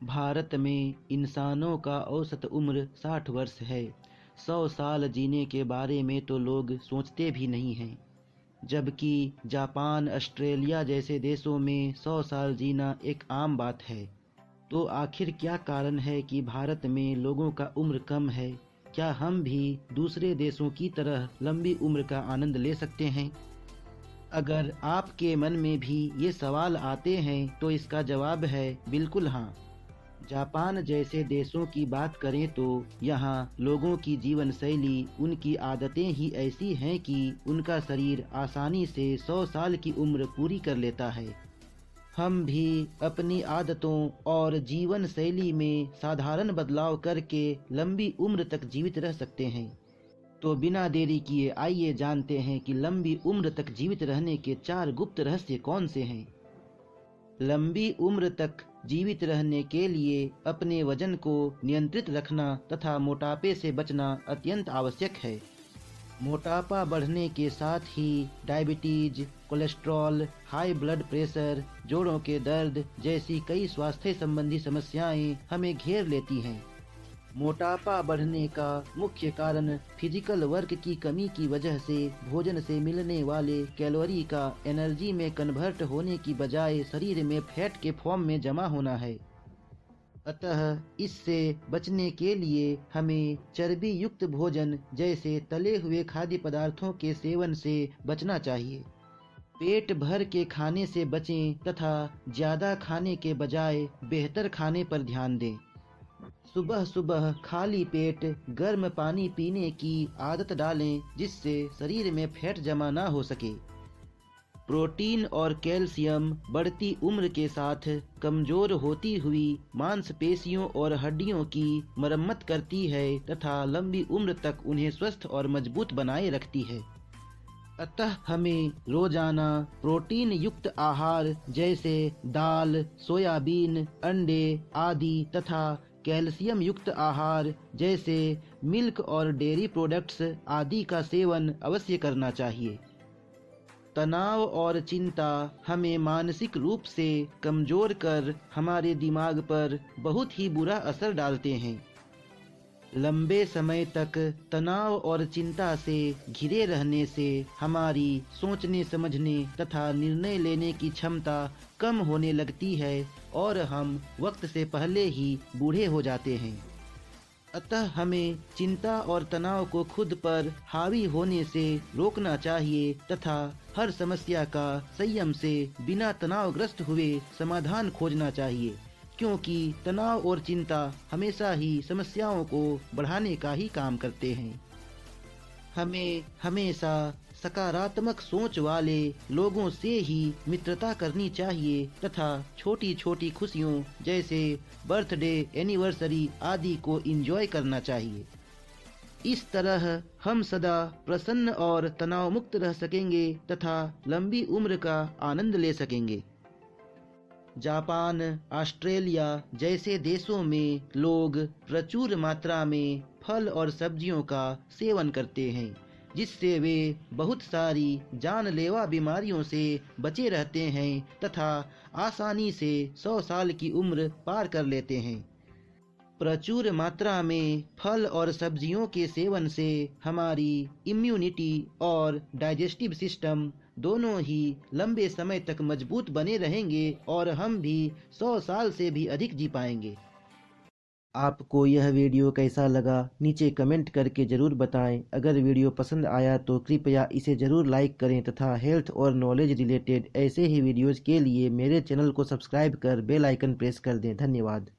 भारत में इंसानों का औसत उम्र 60 वर्ष है। 100 साल जीने के बारे में तो लोग सोचते भी नहीं हैं, जबकि जापान, ऑस्ट्रेलिया जैसे देशों में 100 साल जीना एक आम बात है। तो आखिर क्या कारण है कि भारत में लोगों का उम्र कम है? क्या हम भी दूसरे देशों की तरह लंबी उम्र का आनंद ले सकते हैं? अगर आपके मन में भी ये सवाल आते हैं तो इसका जवाब है बिल्कुल हाँ। जापान जैसे देशों की बात करें तो यहाँ लोगों की जीवन शैली, उनकी आदतें ही ऐसी हैं कि उनका शरीर आसानी से 100 साल की उम्र पूरी कर लेता है। हम भी अपनी आदतों और जीवन शैली में साधारण बदलाव करके लंबी उम्र तक जीवित रह सकते हैं। तो बिना देरी किए आइए जानते हैं कि लंबी उम्र तक जीवित रहने के 4 गुप्त रहस्य कौन से हैं। लंबी उम्र तक जीवित रहने के लिए अपने वजन को नियंत्रित रखना तथा मोटापे से बचना अत्यंत आवश्यक है। मोटापा बढ़ने के साथ ही diabetes, cholesterol, high blood pressure, जोड़ों के दर्द जैसी कई स्वास्थ्य संबंधी समस्याएं हमें घेर लेती हैं। मोटापा बढ़ने का मुख्य कारण फिजिकल वर्क की कमी की वजह से भोजन से मिलने वाले कैलोरी का एनर्जी में कन्वर्ट होने की बजाय शरीर में फैट के फॉर्म में जमा होना है। अतः इससे बचने के लिए हमें चर्बी युक्त भोजन जैसे तले हुए खाद्य पदार्थों के सेवन से बचना चाहिए। पेट भर के खाने से बचें तथा ज़्यादा खाने के बजाय बेहतर खाने पर ध्यान दें। सुबह सुबह खाली पेट गर्म पानी पीने की आदत डालें, जिससे शरीर में फैट जमा ना हो सके। प्रोटीन और कैल्शियम बढ़ती उम्र के साथ कमजोर होती हुई मांसपेशियों और हड्डियों की मरम्मत करती है तथा लंबी उम्र तक उन्हें स्वस्थ और मजबूत बनाए रखती है। अतः हमें रोजाना प्रोटीन युक्त आहार जैसे दाल, सोयाबीन, अंडे आदि तथा कैल्शियम युक्त आहार जैसे मिल्क और डेयरी प्रोडक्ट्स आदि का सेवन अवश्य करना चाहिए। तनाव और चिंता हमें मानसिक रूप से कमजोर कर हमारे दिमाग पर बहुत ही बुरा असर डालते हैं। लंबे समय तक तनाव और चिंता से घिरे रहने से हमारी सोचने समझने तथा निर्णय लेने की क्षमता कम होने लगती है और हम वक्त से पहले ही बूढ़े हो जाते हैं। अतः हमें चिंता और तनाव को खुद पर हावी होने से रोकना चाहिए तथा हर समस्या का संयम से बिना तनावग्रस्त हुए समाधान खोजना चाहिए, क्योंकि तनाव और चिंता हमेशा ही समस्याओं को बढ़ाने का ही काम करते हैं। हमें हमेशा सकारात्मक सोच वाले लोगों से ही मित्रता करनी चाहिए तथा छोटी छोटी खुशियों जैसे बर्थडे, एनिवर्सरी आदि को एंजॉय करना चाहिए। इस तरह हम सदा प्रसन्न और तनाव मुक्त रह सकेंगे तथा लंबी उम्र का आनंद ले सकेंगे। जापान, ऑस्ट्रेलिया जैसे देशों में लोग प्रचुर मात्रा में फल और सब्जियों का सेवन करते हैं, जिससे वे बहुत सारी जानलेवा बीमारियों से बचे रहते हैं तथा आसानी से 100 साल की उम्र पार कर लेते हैं। प्रचुर मात्रा में फल और सब्जियों के सेवन से हमारी इम्यूनिटी और डाइजेस्टिव सिस्टम दोनों ही लंबे समय तक मजबूत बने रहेंगे और हम भी 100 साल से भी अधिक जी पाएंगे। आपको यह वीडियो कैसा लगा नीचे कमेंट करके ज़रूर बताएं। अगर वीडियो पसंद आया तो कृपया इसे ज़रूर लाइक करें तथा हेल्थ और नॉलेज रिलेटेड ऐसे ही वीडियोज़ के लिए मेरे चैनल को सब्सक्राइब कर बेल आइकन प्रेस कर दें। धन्यवाद।